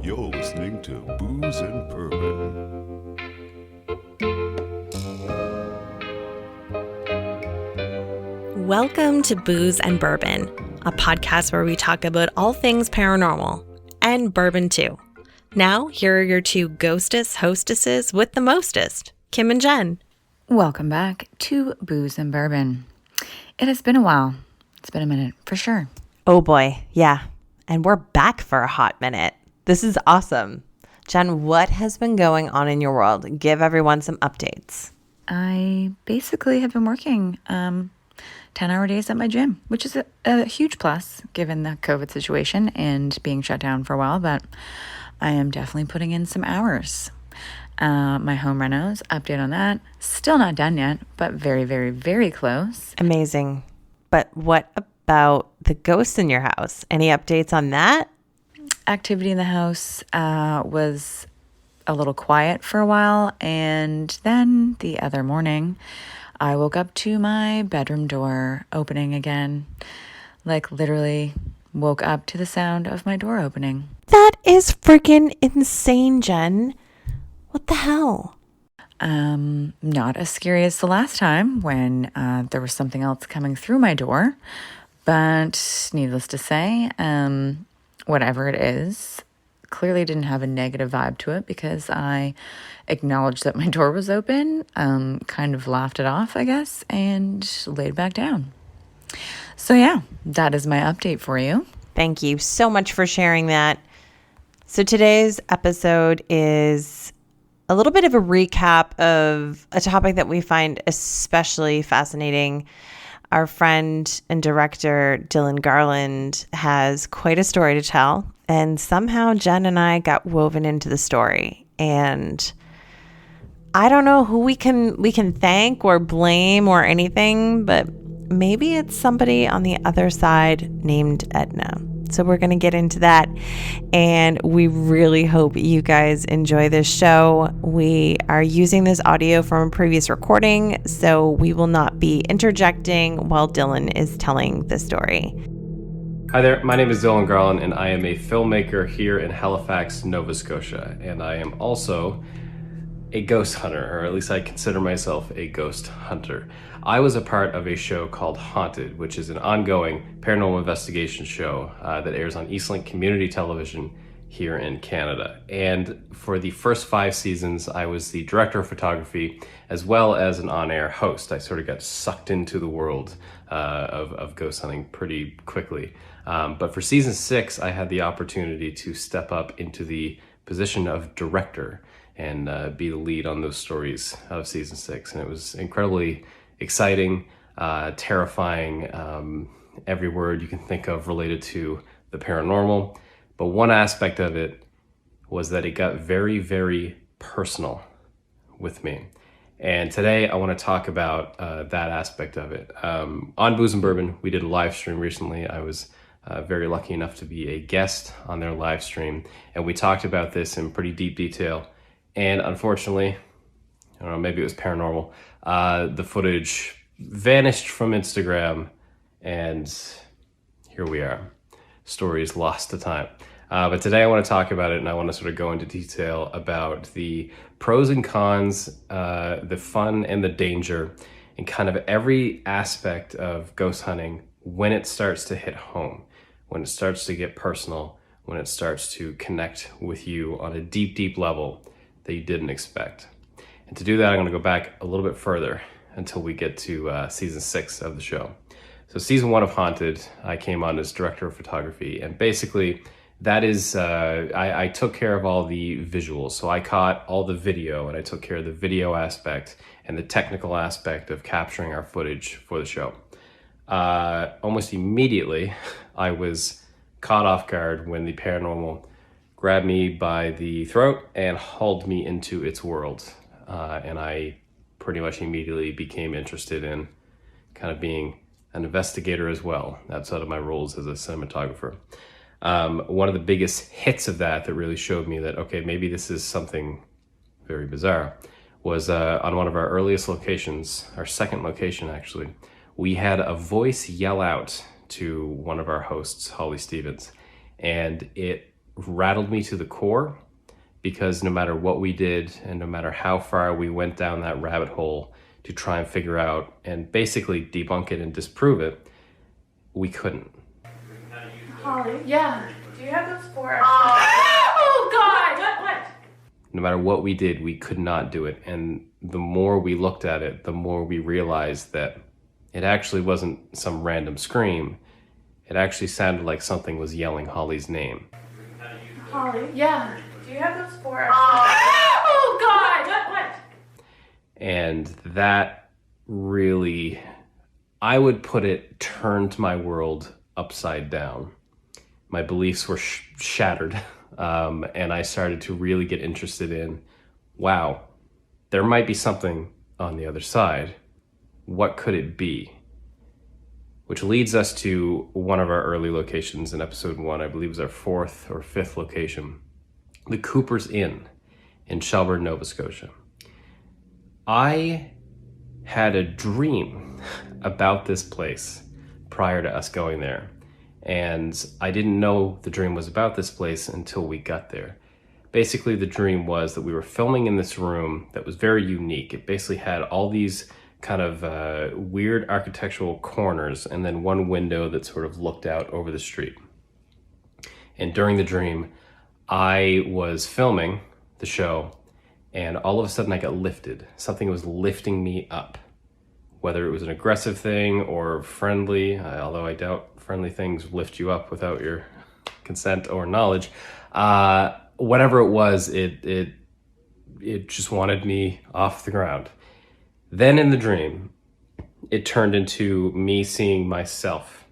You're listening to Booze and Bourbon. Welcome to Booze and Bourbon, a podcast where we talk about all things paranormal and bourbon too. Now, here are your two ghostess hostesses with the mostest, Kim and Jen. Welcome back to Booze and Bourbon. It has been a while. It's been a minute, for sure. Oh boy, yeah. And we're back for a hot minute. This is awesome. Jen, what has been going on in your world? Give everyone some updates. I basically have been working 10-hour days at my gym, which is a huge plus given the COVID situation and being shut down for a while, but I am definitely putting in some hours. My home renos, update on that. Still not done yet, but very, very, very close. Amazing. But what about the ghosts in your house? Any updates on that? Activity in the house was a little quiet for a while, and then the other morning, I woke up to my bedroom door opening again. Like literally woke up to the sound of my door opening. That is freaking insane, Jen. What the hell? Not as scary as the last time when there was something else coming through my door. But needless to say, whatever it is, clearly didn't have a negative vibe to it because I acknowledged that my door was open, kind of laughed it off, I guess, and laid back down. So yeah, that is my update for you. Thank you so much for sharing that. So today's episode is a little bit of a recap of a topic that we find especially fascinating. Our friend and director, Dillon Garland, has quite a story to tell. And somehow Jen and I got woven into the story. And I don't know who we can thank or blame or anything, but maybe it's somebody on the other side named Edna. So we're going to get into that. And we really hope you guys enjoy this show. We are using this audio from a previous recording, so we will not be interjecting while Dillon is telling the story. Hi there, my name is Dillon Garland, and I am a filmmaker here in Halifax, Nova Scotia. And I am also a ghost hunter, or at least I consider myself a ghost hunter. I was a part of a show called Haunted, which is an ongoing paranormal investigation show that airs on Eastlink Community Television here in Canada. And for the first 5 seasons, I was the director of photography as well as an on-air host. I sort of got sucked into the world of ghost hunting pretty quickly. But for season 6, I had the opportunity to step up into the position of director and be the lead on those stories of season 6. And it was incredibly exciting, terrifying, every word you can think of related to the paranormal. But one aspect of it was that it got very, very personal with me. And today I want to talk about that aspect of it. On Booze and Bourbon, we did a live stream recently. I was very lucky enough to be a guest on their live stream. And we talked about this in pretty deep detail. And unfortunately, I don't know, maybe it was paranormal, the footage vanished from Instagram, and here we are. Stories lost to time. But today I want to talk about it, and I want to sort of go into detail about the pros and cons, the fun and the danger, and kind of every aspect of ghost hunting when it starts to hit home, when it starts to get personal, when it starts to connect with you on a deep, deep level that you didn't expect. And to do that, I'm going to go back a little bit further until we get to season 6 of the show. So season 1 of Haunted, I came on as director of photography, and basically that is, I took care of all the visuals. So I caught all the video, and I took care of the video aspect and the technical aspect of capturing our footage for the show. Almost immediately, I was caught off guard when the paranormal grabbed me by the throat and hauled me into its world. And I pretty much immediately became interested in kind of being an investigator as well, outside of my roles as a cinematographer. One of the biggest hits of that really showed me that, okay, maybe this is something very bizarre, was on one of our earliest locations, our second location actually, we had a voice yell out to one of our hosts, Holly Stevens, and it rattled me to the core, because no matter what we did and no matter how far we went down that rabbit hole to try and figure out and basically debunk it and disprove it, we couldn't. Holly, yeah. Do you have those 4 extra? Oh, God! What? No matter what we did, we could not do it. And the more we looked at it, the more we realized that it actually wasn't some random scream. It actually sounded like something was yelling Holly's name. Holly, yeah. Do you have those 4 extra? Oh, God! What? And that really, I would put it, turned my world upside down. My beliefs were shattered. And I started to really get interested in, wow, there might be something on the other side. What could it be? Which leads us to one of our early locations in episode 1, I believe it was our 4th or 5th location, the Cooper's Inn in Shelburne, Nova Scotia. I had a dream about this place prior to us going there. And I didn't know the dream was about this place until we got there. Basically, the dream was that we were filming in this room that was very unique. It basically had all these kind of weird architectural corners and then one window that sort of looked out over the street. And during the dream, I was filming the show, and all of a sudden I got lifted. Something was lifting me up. Whether it was an aggressive thing or friendly, although I doubt friendly things lift you up without your consent or knowledge. Whatever it was, it just wanted me off the ground. Then in the dream, it turned into me seeing myself.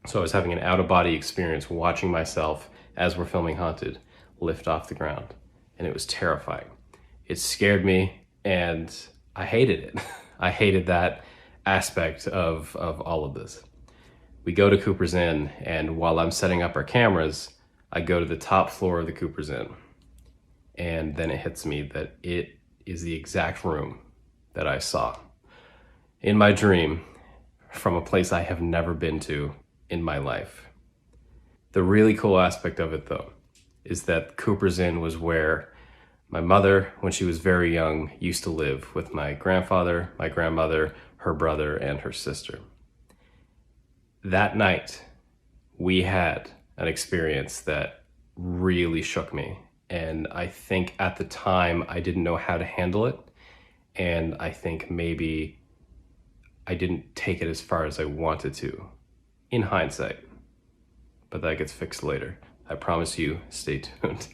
So I was having an out-of-body experience watching myself as we're filming Haunted lift off the ground. And it was terrifying. It scared me and I hated it. I hated that aspect of all of this. We go to Cooper's Inn, and while I'm setting up our cameras, I go to the top floor of the Cooper's Inn. And then it hits me that it is the exact room that I saw in my dream from a place I have never been to in my life. The really cool aspect of it, though, is that Cooper's Inn was where my mother, when she was very young, used to live with my grandfather, my grandmother, her brother, and her sister. That night, we had an experience that really shook me. And I think at the time, I didn't know how to handle it. And I think maybe I didn't take it as far as I wanted to, in hindsight. But that gets fixed later. I promise you, stay tuned.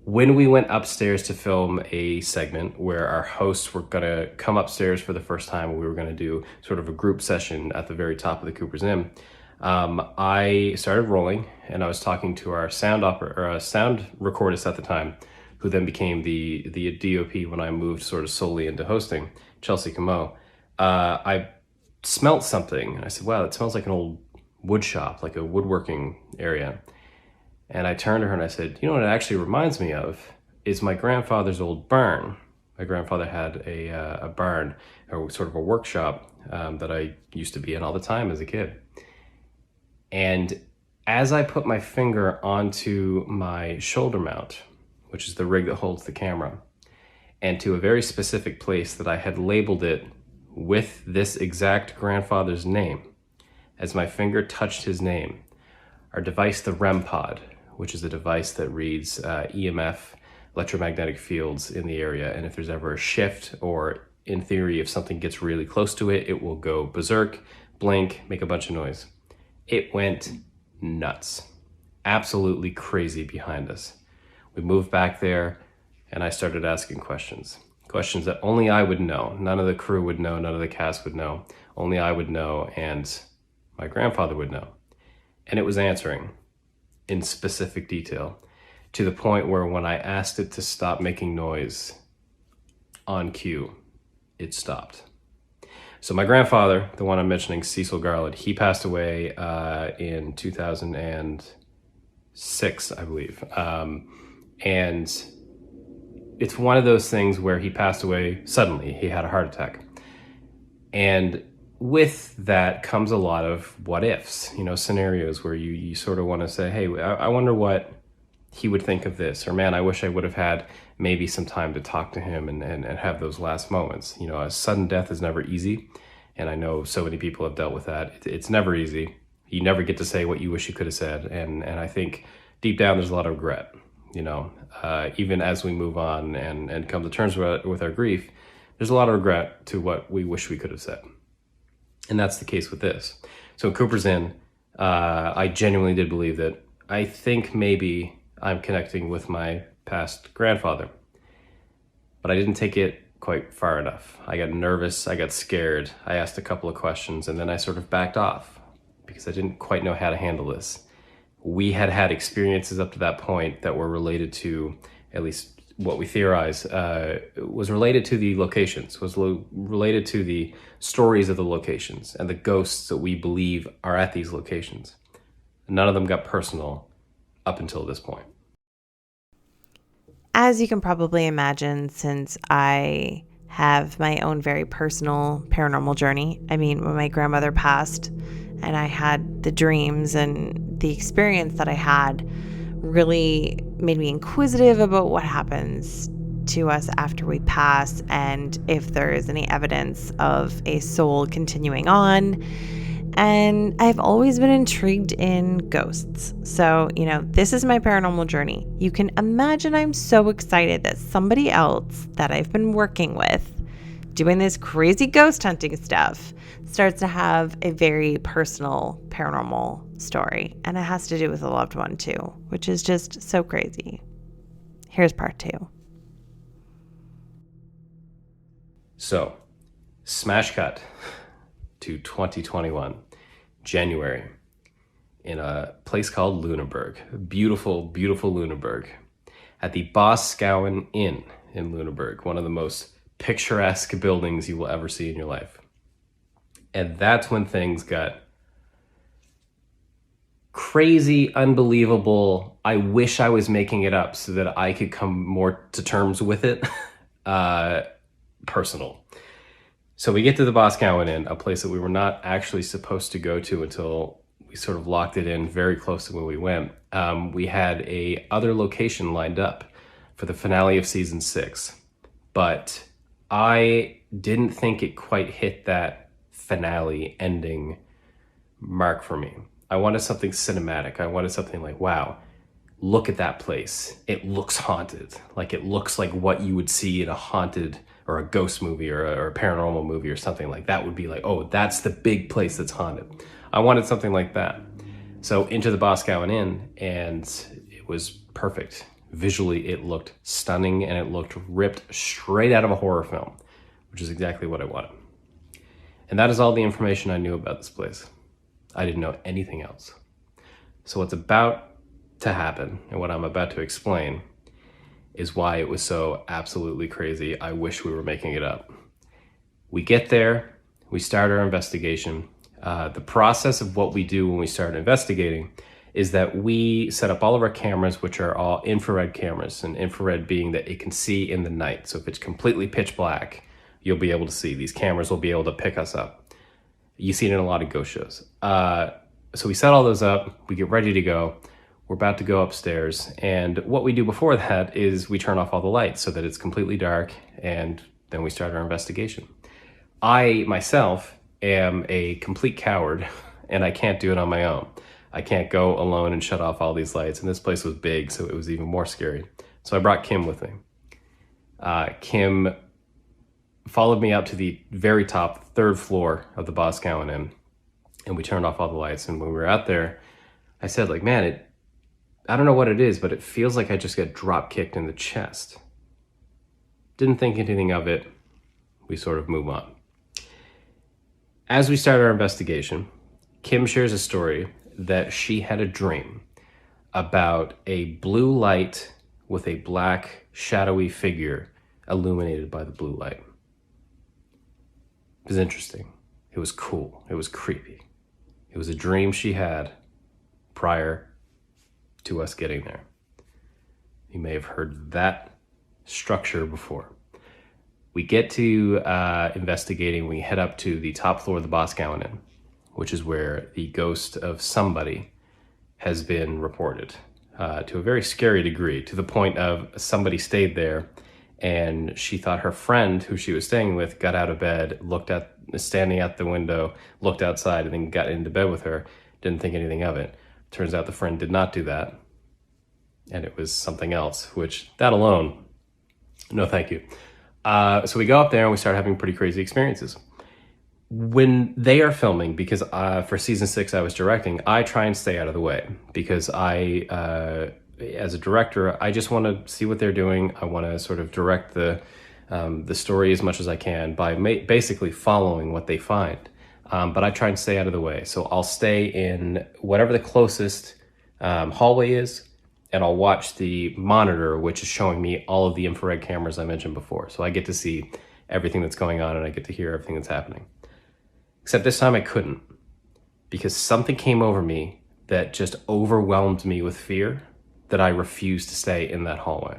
When we went upstairs to film a segment where our hosts were gonna come upstairs for the first time, we were gonna do sort of a group session at the very top of the Cooper's Inn, I started rolling and I was talking to our sound recordist at the time, who then became the DOP when I moved sort of solely into hosting, Chelsea Camo. I smelt something and I said, wow, it smells like an old wood shop, like a woodworking area. And I turned to her and I said, you know what it actually reminds me of is my grandfather's old barn. My grandfather had a barn, or sort of a workshop that I used to be in all the time as a kid. And as I put my finger onto my shoulder mount, which is the rig that holds the camera, and to a very specific place that I had labeled it with this exact grandfather's name, as my finger touched his name, our device, the REM pod, which is a device that reads EMF, electromagnetic fields in the area. And if there's ever a shift, or in theory, if something gets really close to it, it will go berserk, blink, make a bunch of noise. It went nuts, absolutely crazy behind us. We moved back there and I started asking questions that only I would know. None of the crew would know, none of the cast would know. Only I would know and my grandfather would know. And it was answering in specific detail, to the point where when I asked it to stop making noise on cue, it stopped. So my grandfather, the one I'm mentioning, Cecil Garland, he passed away in 2006, I believe. And it's one of those things where he passed away suddenly. He had a heart attack. And with that comes a lot of what ifs, scenarios where you sort of want to say, hey, I wonder what he would think of this, or man, I wish I would have had maybe some time to talk to him and have those last moments. You know, a sudden death is never easy. And I know so many people have dealt with that. It's never easy. You never get to say what you wish you could have said. And I think deep down, there's a lot of regret, you know, even as we move on and come to terms with our grief, there's a lot of regret to what we wish we could have said. And that's the case with this. So in Cooper's Inn, I genuinely did believe that I think maybe I'm connecting with my past grandfather, but I didn't take it quite far enough. I got nervous, I got scared, I asked a couple of questions, and then I sort of backed off because I didn't quite know how to handle this. We had experiences up to that point that were related to, at least what we theorize, was related to the locations, was related to the stories of the locations and the ghosts that we believe are at these locations. None of them got personal up until this point. As you can probably imagine, since I have my own very personal paranormal journey, I mean, when my grandmother passed and I had the dreams and the experience that I had really made me inquisitive about what happens to us after we pass and if there is any evidence of a soul continuing on. And I've always been intrigued in ghosts. So, you know, this is my paranormal journey. You can imagine I'm so excited that somebody else that I've been working with doing this crazy ghost hunting stuff starts to have a very personal paranormal story. And it has to do with a loved one too, which is just so crazy. Here's part 2. So, smash cut to 2021, January, in a place called Lunenburg. Beautiful, beautiful Lunenburg. At the Boscawen Inn in Lunenburg, one of the most picturesque buildings you will ever see in your life. And that's when things got crazy, unbelievable. I wish I was making it up so that I could come more to terms with it. Personal. So we get to the Boscawen Inn, a place that we were not actually supposed to go to until we sort of locked it in very close to when we went. We had a other location lined up for the finale of season 6, but I didn't think it quite hit that finale ending mark for me. I wanted something cinematic. I wanted something like, wow, look at that place. It looks haunted. Like it looks like what you would see in a haunted or a ghost movie or a paranormal movie or something like that. Would be like, oh, that's the big place that's haunted. I wanted something like that. So into the Boscawen Inn, and it was perfect. Visually, it looked stunning and it looked ripped straight out of a horror film, which is exactly what I wanted. And that is all the information I knew about this place. I didn't know anything else. So what's about to happen and what I'm about to explain is why it was so absolutely crazy. I wish we were making it up. We get there, we start our investigation. The process of what we do when we start investigating is that we set up all of our cameras, which are all infrared cameras, and infrared being that it can see in the night. So if it's completely pitch black, you'll be able to see. These cameras will be able to pick us up. You see it in a lot of ghost shows. So we set all those up, we get ready to go. We're about to go upstairs, and what we do before that is we turn off all the lights so that it's completely dark, and then we start our investigation. I, myself, am a complete coward, and I can't do it on my own. I can't go alone and shut off all these lights, and this place was big, so it was even more scary. So I brought Kim with me. Kim followed me up to the very top, 3rd floor of the Boscawen Inn, and we turned off all the lights, and when we were out there, I said, like, man, I don't know what it is, but it feels like I just get drop kicked in the chest. Didn't think anything of it. We sort of move on. As we start our investigation, Kim shares a story that she had a dream about a blue light with a black shadowy figure illuminated by the blue light. It was interesting. It was cool. It was creepy. It was a dream she had prior to us getting there. You may have heard that structure before. We get to investigating. We head up to the top floor of the Boscawen Inn, which is where the ghost of somebody has been reported. to a very scary degree, to the point of somebody stayed there and she thought her friend who she was staying with got out of bed, standing at the window, looked outside, and then got into bed with her, didn't think anything of it. Turns out the friend did not do that, and it was something else, which, that alone, no thank you. So we go up there and we start having pretty crazy experiences. When they are filming, because for season 6 I was directing, I try and stay out of the way, because as a director, I just want to see what they're doing. I want to sort of direct the story as much as I can by basically following what they find. But I try and stay out of the way. So I'll stay in whatever the closest hallway is, and I'll watch the monitor, which is showing me all of the infrared cameras I mentioned before. So I get to see everything that's going on and I get to hear everything that's happening. Except this time I couldn't, because something came over me that just overwhelmed me with fear that I refused to stay in that hallway.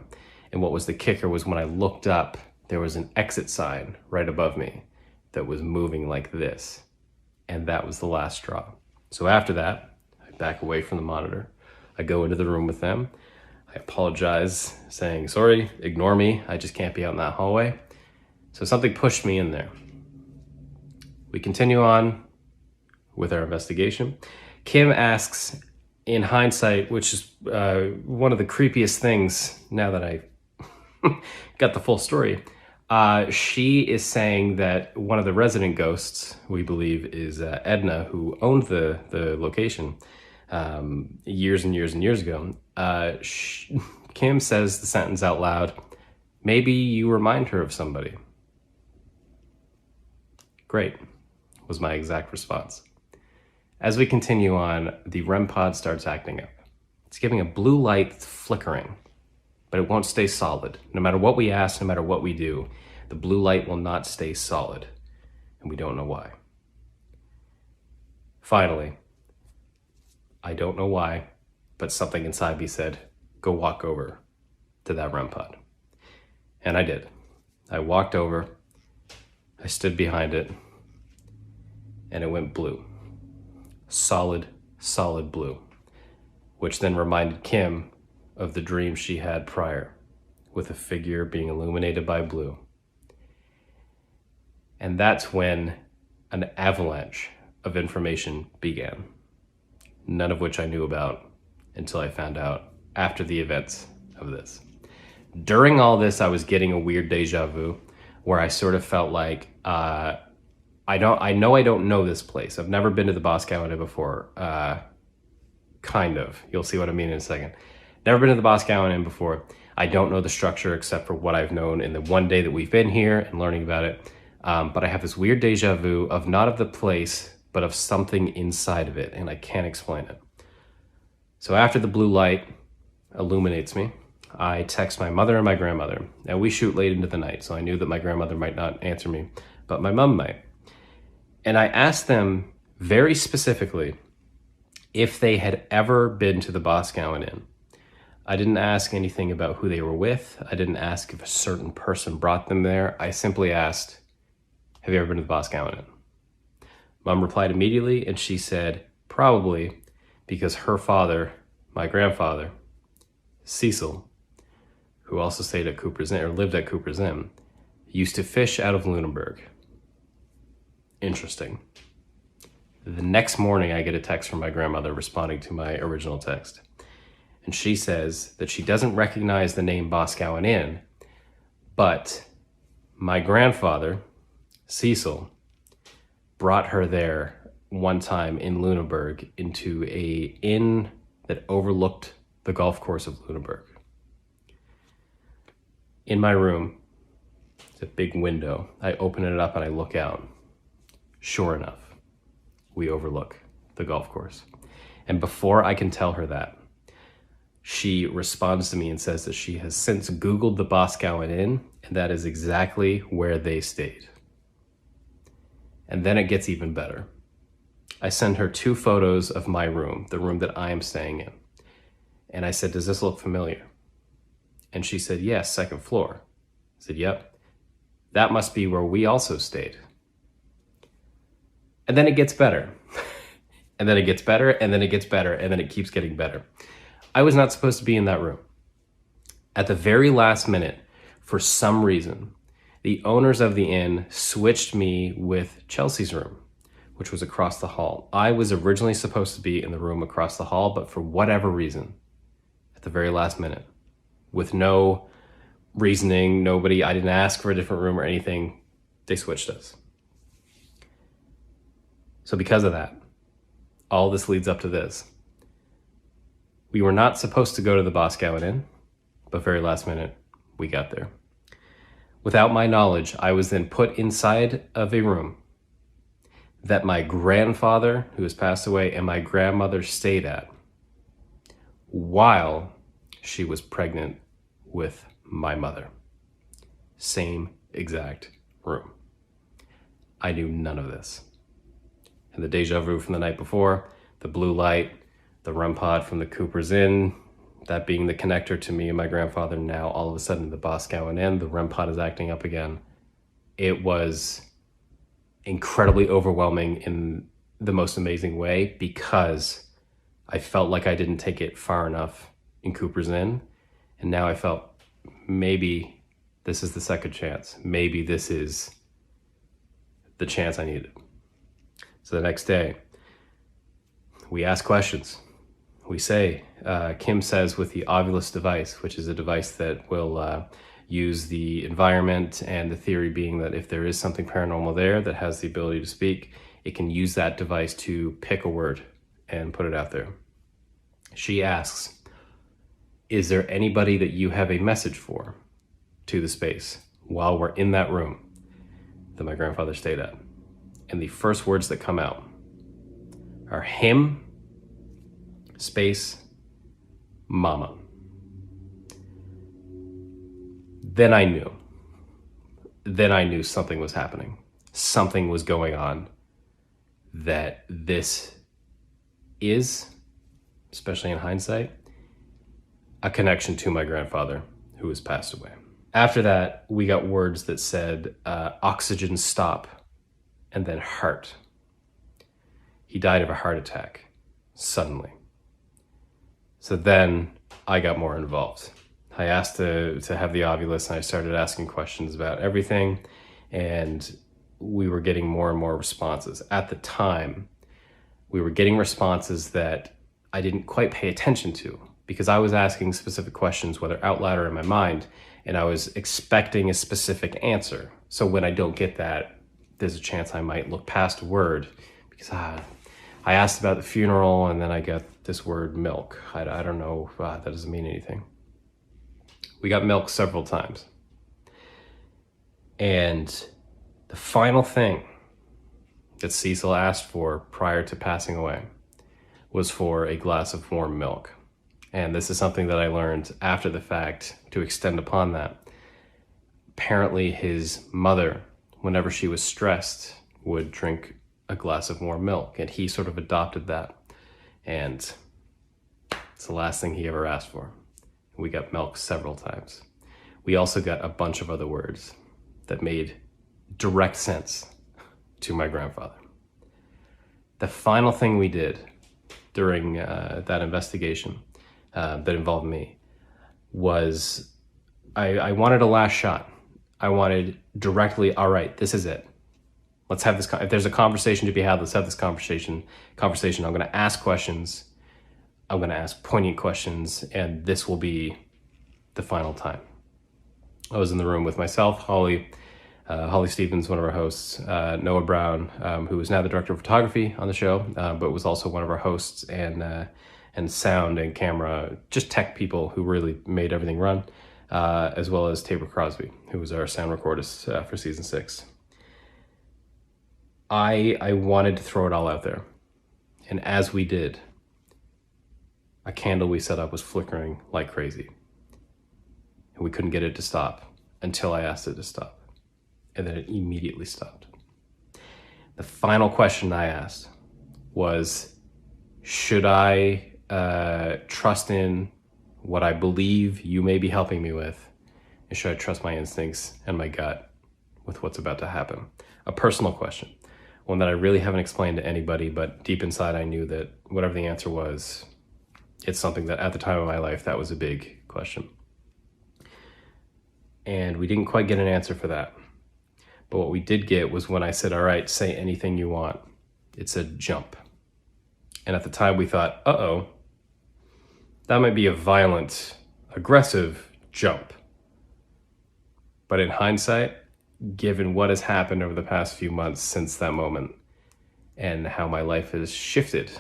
And what was the kicker was when I looked up, there was an exit sign right above me that was moving like this. And that was the last straw. So after that, I back away from the monitor. I go into the room with them. I apologize, saying, sorry, ignore me. I just can't be out in that hallway. So something pushed me in there. We continue on with our investigation. Kim asks, in hindsight, which is one of the creepiest things now that I got the full story, she is saying that one of the resident ghosts, we believe, is Edna, who owned the location years and years and years ago. Kim says the sentence out loud, maybe you remind her of somebody. Great, was my exact response. As we continue on, the REM pod starts acting up. It's giving a blue light that's flickering, but it won't stay solid. No matter what we ask, no matter what we do, the blue light will not stay solid, and we don't know why. Finally, I don't know why, but something inside me said, go walk over to that REM pod. And I did. I walked over, I stood behind it, and it went blue. Solid blue, which then reminded Kim of the dream she had prior, with a figure being illuminated by blue. And that's when an avalanche of information began, none of which I knew about until I found out after the events of this. During all this, I was getting a weird deja vu where I sort of felt like, I don't know this place. I've never been to the Boscawen Inn before. Kind of. You'll see what I mean in a second. Never been to the Boscawen Inn before. I don't know the structure except for what I've known in the one day that we've been here and learning about it. But I have this weird deja vu of not of the place, but of something inside of it, and I can't explain it. So after the blue light illuminates me, I text my mother and my grandmother. Now we shoot late into the night, so I knew that my grandmother might not answer me, but my mom might. And I asked them very specifically if they had ever been to the Boscawen Inn. I didn't ask anything about who they were with. I didn't ask if a certain person brought them there. I simply asked, have you ever been to the Boscawen Inn? Mom replied immediately, and she said, probably, because her father, my grandfather, Cecil, who also stayed at Cooper's Inn, or lived at Cooper's Inn, used to fish out of Lunenburg. Interesting. The next morning, I get a text from my grandmother responding to my original text. And she says that she doesn't recognize the name Boscawen Inn, but my grandfather, Cecil, brought her there one time in Lunenburg into a inn that overlooked the golf course of Lunenburg. In my room, it's a big window. I open it up and I look out. Sure enough, we overlook the golf course. And before I can tell her that, she responds to me and says that she has since Googled the Boscawen Inn, and that is exactly where they stayed. And then it gets even better. I send her 2 photos of my room, the room that I am staying in. And I said, does this look familiar? And she said, yes, 2nd floor. I said, yep. That must be where we also stayed. And then it gets better. And then it gets better, and then it gets better, and then it keeps getting better. I was not supposed to be in that room. At the very last minute, for some reason, the owners of the inn switched me with Chelsea's room, which was across the hall. I was originally supposed to be in the room across the hall, but for whatever reason, at the very last minute, with no reasoning, I didn't ask for a different room or anything, they switched us. So because of that, all this leads up to this. We were not supposed to go to the Boscawen Inn, but very last minute, we got there. Without my knowledge, I was then put inside of a room that my grandfather, who has passed away, and my grandmother stayed at while she was pregnant with my mother. Same exact room. I knew none of this. And the deja vu from the night before, the blue light, the REM pod from the Cooper's Inn, that being the connector to me and my grandfather, now all of a sudden the Boscawen Inn, the REM pod is acting up again. It was incredibly overwhelming in the most amazing way because I felt like I didn't take it far enough in Cooper's Inn. And now I felt maybe this is the second chance. Maybe this is the chance I needed. So the next day, we ask questions. We say, Kim says with the Ovulus device, which is a device that will use the environment, and the theory being that if there is something paranormal there that has the ability to speak, it can use that device to pick a word and put it out there. She asks, is there anybody that you have a message for to the space while we're in that room that my grandfather stayed at? And the first words that come out are him, space, mama. Then I knew something was happening. Something was going on, that this is, especially in hindsight, a connection to my grandfather who has passed away. After that, we got words that said oxygen stop and then heart. He died of a heart attack suddenly. So then I got more involved. I asked to have the Ovulus, and I started asking questions about everything, and we were getting more and more responses. At the time, we were getting responses that I didn't quite pay attention to because I was asking specific questions, whether out loud or in my mind, and I was expecting a specific answer. So when I don't get that, there's a chance I might look past a word because I asked about the funeral, and then I got this word milk. I don't know, that doesn't mean anything. We got milk several times. And the final thing that Cecil asked for prior to passing away was for a glass of warm milk. And this is something that I learned after the fact to extend upon that. Apparently his mother, whenever she was stressed, would drink a glass of warm milk, and he sort of adopted that. And it's the last thing he ever asked for. We got milk several times. We also got a bunch of other words that made direct sense to my grandfather. The final thing we did during that investigation that involved me was I wanted a last shot. I wanted directly, all right, this is it. Let's have this, if there's a conversation to be had, let's have this conversation. I'm going to ask questions. I'm going to ask poignant questions, and this will be the final time. I was in the room with myself, Holly Stevens, one of our hosts, Noah Brown, who is now the director of photography on the show, but was also one of our hosts and sound and camera, just tech people who really made everything run, as well as Tabor Crosby, who was our sound recordist for season 6. I wanted to throw it all out there. And as we did, a candle we set up was flickering like crazy. And we couldn't get it to stop until I asked it to stop. And then it immediately stopped. The final question I asked was, should I trust in what I believe you may be helping me with? And should I trust my instincts and my gut with what's about to happen? A personal question. One that I really haven't explained to anybody, but deep inside I knew that whatever the answer was, It's something that at the time of my life, that was a big question. And we didn't quite get an answer for that. But what we did get was when I said, all right, say anything you want, it said jump. And at the time we thought, that might be a violent, aggressive jump. But in hindsight, given what has happened over the past few months since that moment and how my life has shifted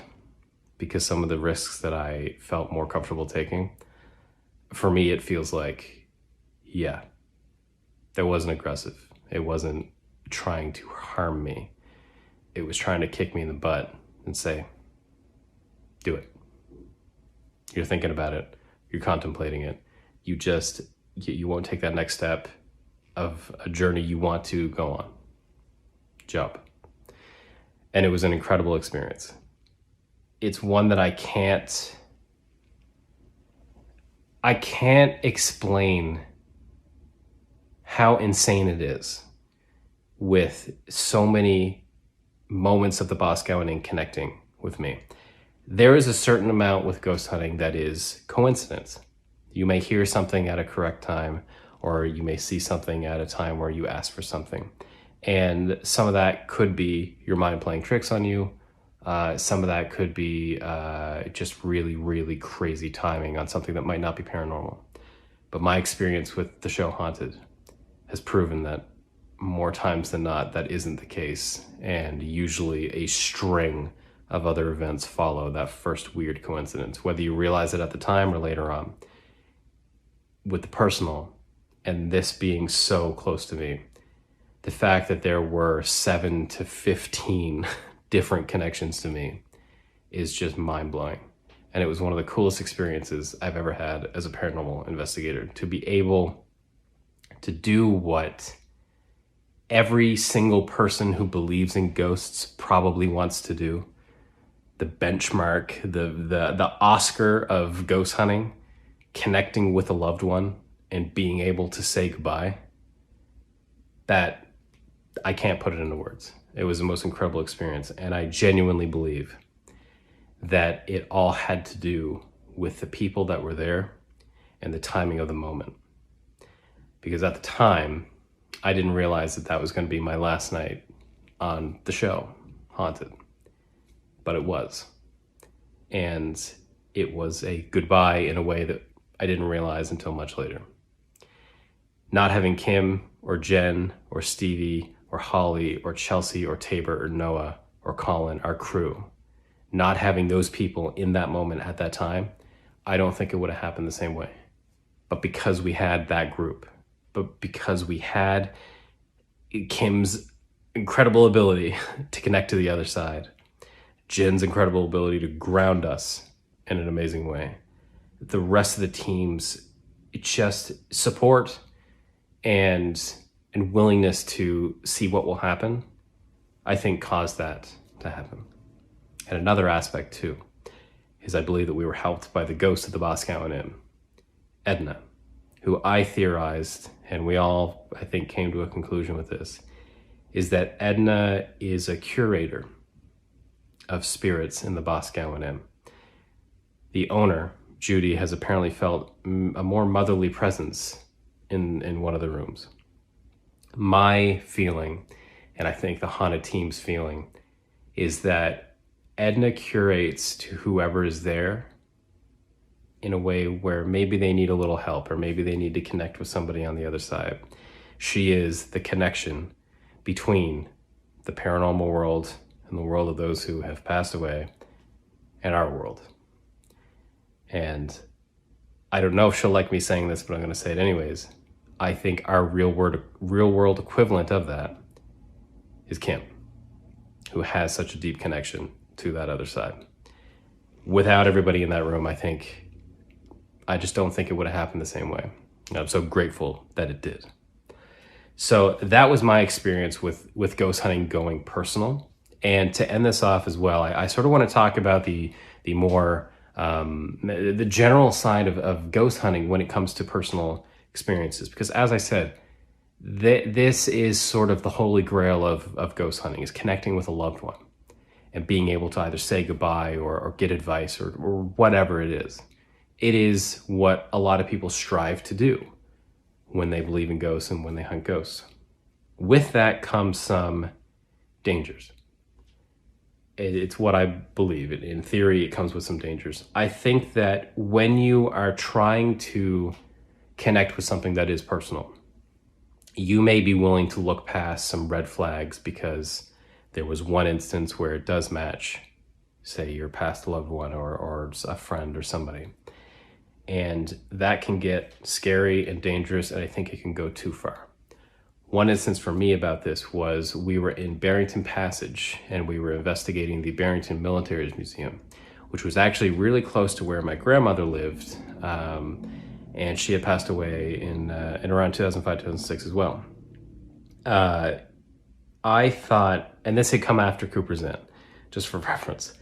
because some of the risks that I felt more comfortable taking, for me, it feels like, yeah, that wasn't aggressive. It wasn't trying to harm me. It was trying to kick me in the butt and say, do it. You're thinking about it. You're contemplating it. You won't take that next step of a journey you want to go on. Jump. And it was an incredible experience. It's one that I can't explain how insane it is with so many moments of the Boscawen Inn connecting with me. There is a certain amount with ghost hunting that is coincidence. You may hear something at a correct time, or you may see something at a time where you ask for something. And some of that could be your mind playing tricks on you. Some of that could be just really, really crazy timing on something that might not be paranormal. But my experience with the show Haunted has proven that more times than not, that isn't the case. And usually a string of other events follow that first weird coincidence, whether you realize it at the time or later on. With the personal, and this being so close to me, the fact that there were 7 to 15 different connections to me is just mind-blowing. And it was one of the coolest experiences I've ever had as a paranormal investigator, to be able to do what every single person who believes in ghosts probably wants to do. The benchmark, the Oscar of ghost hunting, connecting with a loved one and being able to say goodbye. That, I can't put it into words. It was the most incredible experience. And I genuinely believe that it all had to do with the people that were there and the timing of the moment. Because at the time, I didn't realize that that was going to be my last night on the show, Haunted. But it was. And it was a goodbye in a way that I didn't realize until much later. Not having Kim or Jen or Stevie or Holly or Chelsea or Tabor or Noah or Colin, our crew, not having those people in that moment at that time, I don't think it would have happened the same way. But because we had that group, but because we had Kim's incredible ability to connect to the other side, Jen's incredible ability to ground us in an amazing way, the rest of the team's just support and willingness to see what will happen, I think caused that to happen. And another aspect too is I believe that we were helped by the ghost of the Boscawen Inn, Edna, who I theorized, and we all, I think, came to a conclusion with this, is that Edna is a curator of spirits in the Boscawen Inn. The owner, Judy, has apparently felt a more motherly presence in one of the rooms. My feeling, and I think the haunted team's feeling, is that Edna curates to whoever is there in a way where maybe they need a little help, or maybe they need to connect with somebody on the other side. She is the connection between the paranormal world and the world of those who have passed away and our world. And I don't know if she'll like me saying this, but I'm going to say it anyways. I think our real world equivalent of that is Kim, who has such a deep connection to that other side. Without everybody in that room, I just don't think it would have happened the same way. And I'm so grateful that it did. So that was my experience with ghost hunting going personal. And to end this off as well, I sort of want to talk about the more the general side of ghost hunting when it comes to personal experiences. Because as I said, this is sort of the holy grail of ghost hunting, is connecting with a loved one and being able to either say goodbye or get advice or whatever it is. It is what a lot of people strive to do when they believe in ghosts and when they hunt ghosts. With that comes some dangers. It's what I believe. In theory, it comes with some dangers. I think that when you are trying to connect with something that is personal, you may be willing to look past some red flags because there was one instance where it does match, say, your past loved one or a friend or somebody. And that can get scary and dangerous, and I think it can go too far. One instance for me about this was we were in Barrington Passage and we were investigating the Barrington Military Museum, which was actually really close to where my grandmother lived. And she had passed away in around 2005, 2006 as well. I thought, and this had come after Cooper's Inn, just for reference,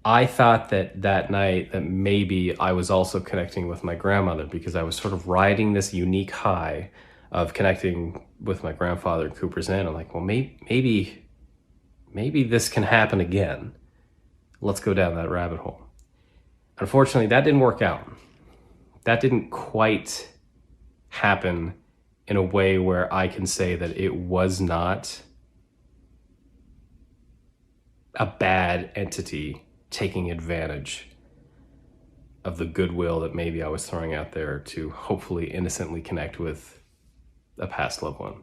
I thought that night that maybe I was also connecting with my grandmother because I was sort of riding this unique high of connecting with my grandfather in Cooper's Inn. I'm like, well, maybe this can happen again. Let's go down that rabbit hole. Unfortunately, that didn't work out. That didn't quite happen in a way where I can say that it was not a bad entity taking advantage of the goodwill that maybe I was throwing out there to hopefully innocently connect with a past loved one.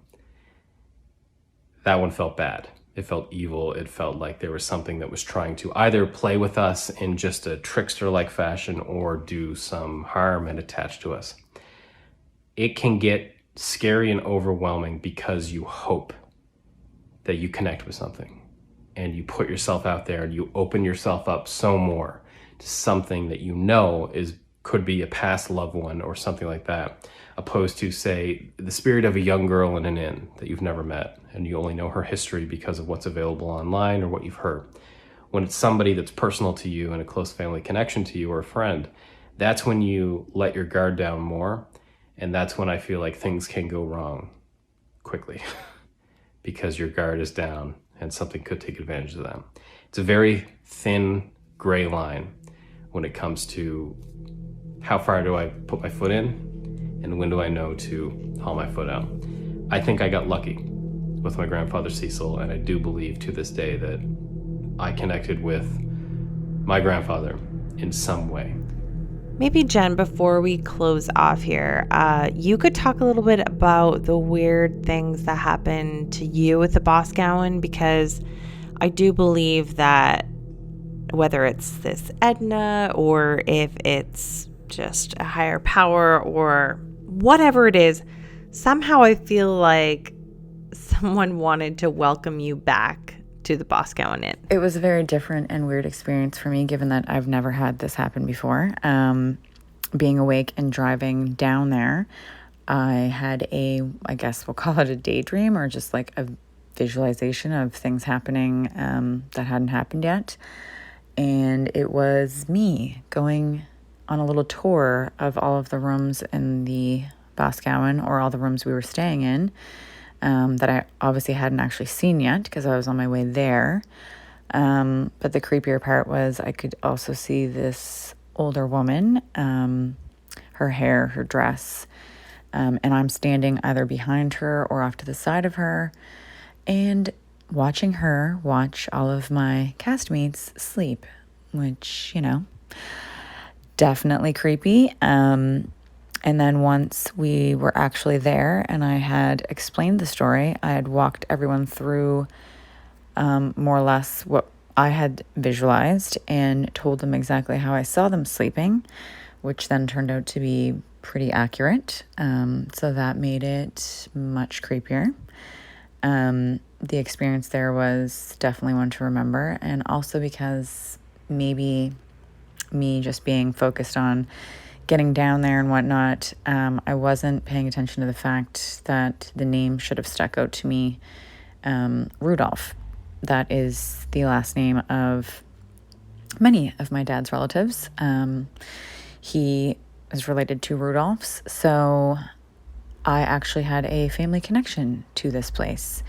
That one felt bad. It felt evil. It felt like there was something that was trying to either play with us in just a trickster-like fashion or do some harm and attach to us. It can get scary and overwhelming because you hope that you connect with something and you put yourself out there and you open yourself up so more to something that you know could be a past loved one or something like that, opposed to, say, the spirit of a young girl in an inn that you've never met and you only know her history because of what's available online or what you've heard. When it's somebody that's personal to you and a close family connection to you or a friend, that's when you let your guard down more, and that's when I feel like things can go wrong quickly because your guard is down and something could take advantage of them. It's a very thin gray line when it comes to how far do I put my foot in and when do I know to haul my foot out. I think I got lucky with my grandfather Cecil, and I do believe to this day that I connected with my grandfather in some way. Maybe, Jen, before we close off here, you could talk a little bit about the weird things that happened to you with the Boscawen, because I do believe that whether it's this Edna or if it's just a higher power or whatever it is, somehow I feel like someone wanted to welcome you back to the Boscawen Inn. It was a very different and weird experience for me, given that I've never had this happen before. Being awake and driving down there, I had I guess we'll call it a daydream or just like a visualization of things happening that hadn't happened yet. And it was me going on a little tour of all of the rooms in the Boscawen, or all the rooms we were staying in, that I obviously hadn't actually seen yet because I was on my way there. But the creepier part was I could also see this older woman, her hair, her dress, and I'm standing either behind her or off to the side of her and watching her watch all of my castmates sleep, which, definitely creepy. And then once we were actually there and I had explained the story, I had walked everyone through more or less what I had visualized and told them exactly how I saw them sleeping, which then turned out to be pretty accurate. So that made it much creepier. The experience there was definitely one to remember, and also because maybe me just being focused on getting down there and whatnot, I wasn't paying attention to the fact that the name should have stuck out to me. Rudolph. That is the last name of many of my dad's relatives. He is related to Rudolph's, so I actually had a family connection to this place.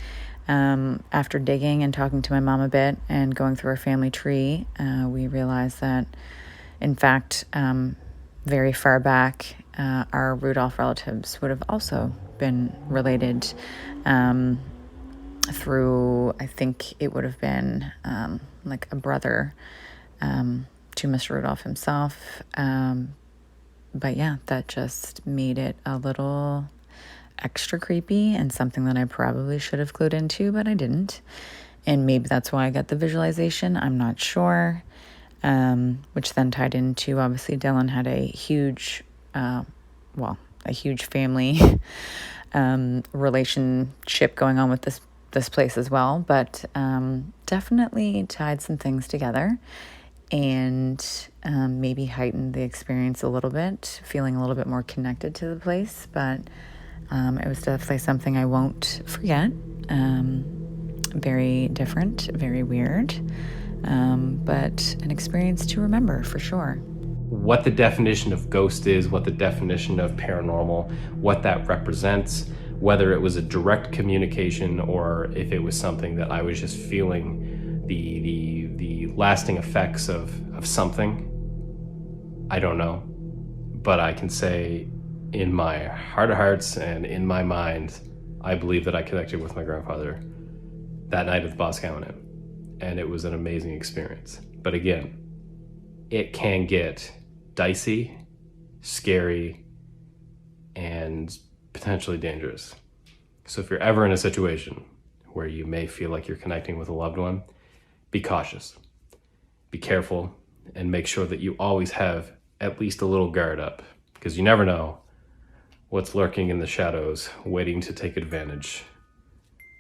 After digging and talking to my mom a bit and going through our family tree, we realized that, in fact, very far back, our Rudolph relatives would have also been related through, I think it would have been like a brother to Mr. Rudolph himself. But yeah, that just made it a little extra creepy and something that I probably should have clued into, but I didn't. And maybe that's why I got the visualization. I'm not sure. Which then tied into, obviously, Dillon had a huge, a huge family relationship going on with this place as well. But definitely tied some things together and maybe heightened the experience a little bit, feeling a little bit more connected to the place. But it was definitely something I won't forget. Very different, very weird, but an experience to remember for sure. What the definition of ghost is, what the definition of paranormal, what that represents, whether it was a direct communication or if it was something that I was just feeling the lasting effects of something, I don't know. But I can say in my heart of hearts and in my mind, I believe that I connected with my grandfather that night at the Boscawen Inn. And it was an amazing experience. But again, it can get dicey, scary, and potentially dangerous. So if you're ever in a situation where you may feel like you're connecting with a loved one, be cautious, be careful, and make sure that you always have at least a little guard up, because you never know what's lurking in the shadows, waiting to take advantage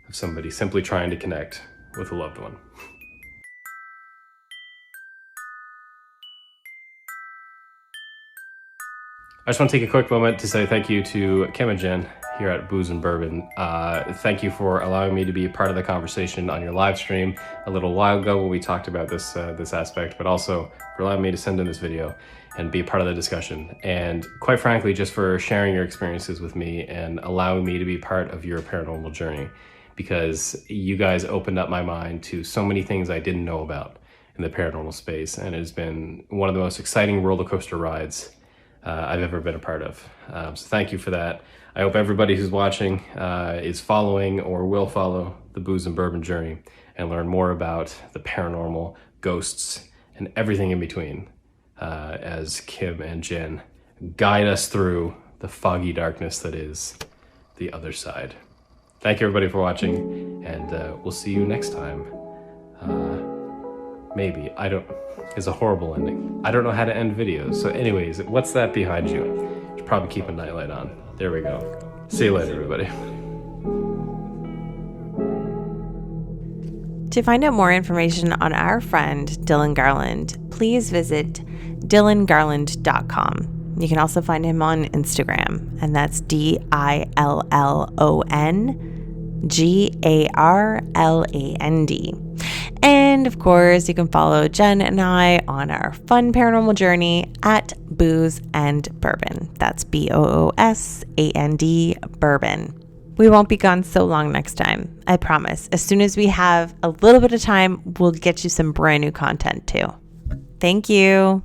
of somebody simply trying to connect with a loved one. I just want to take a quick moment to say thank you to Kim and Jen here at Booze and Bourbon. Thank you for allowing me to be a part of the conversation on your live stream a little while ago when we talked about this aspect, but also for allowing me to send in this video and be a part of the discussion. And quite frankly, just for sharing your experiences with me and allowing me to be part of your paranormal journey, because you guys opened up my mind to so many things I didn't know about in the paranormal space. And it has been one of the most exciting roller coaster rides I've ever been a part of. So thank you for that. I hope everybody who's watching is following or will follow the Booze and Bourbon journey and learn more about the paranormal, ghosts, and everything in between as Kim and Jen guide us through the foggy darkness that is the other side. Thank you everybody for watching, and we'll see you next time. Maybe, it's a horrible ending. I don't know how to end videos. So anyways, what's that behind you? Should probably keep a nightlight on. There we go. See you later, everybody. To find out more information on our friend Dillon Garland, please visit dillongarland.com. You can also find him on Instagram, and that's DILLONGARLAND. And of course, you can follow Jen and I on our fun paranormal journey at Booze and Bourbon. That's BOOSAND Bourbon. We won't be gone so long next time, I promise. As soon as we have a little bit of time, we'll get you some brand new content too. Thank you.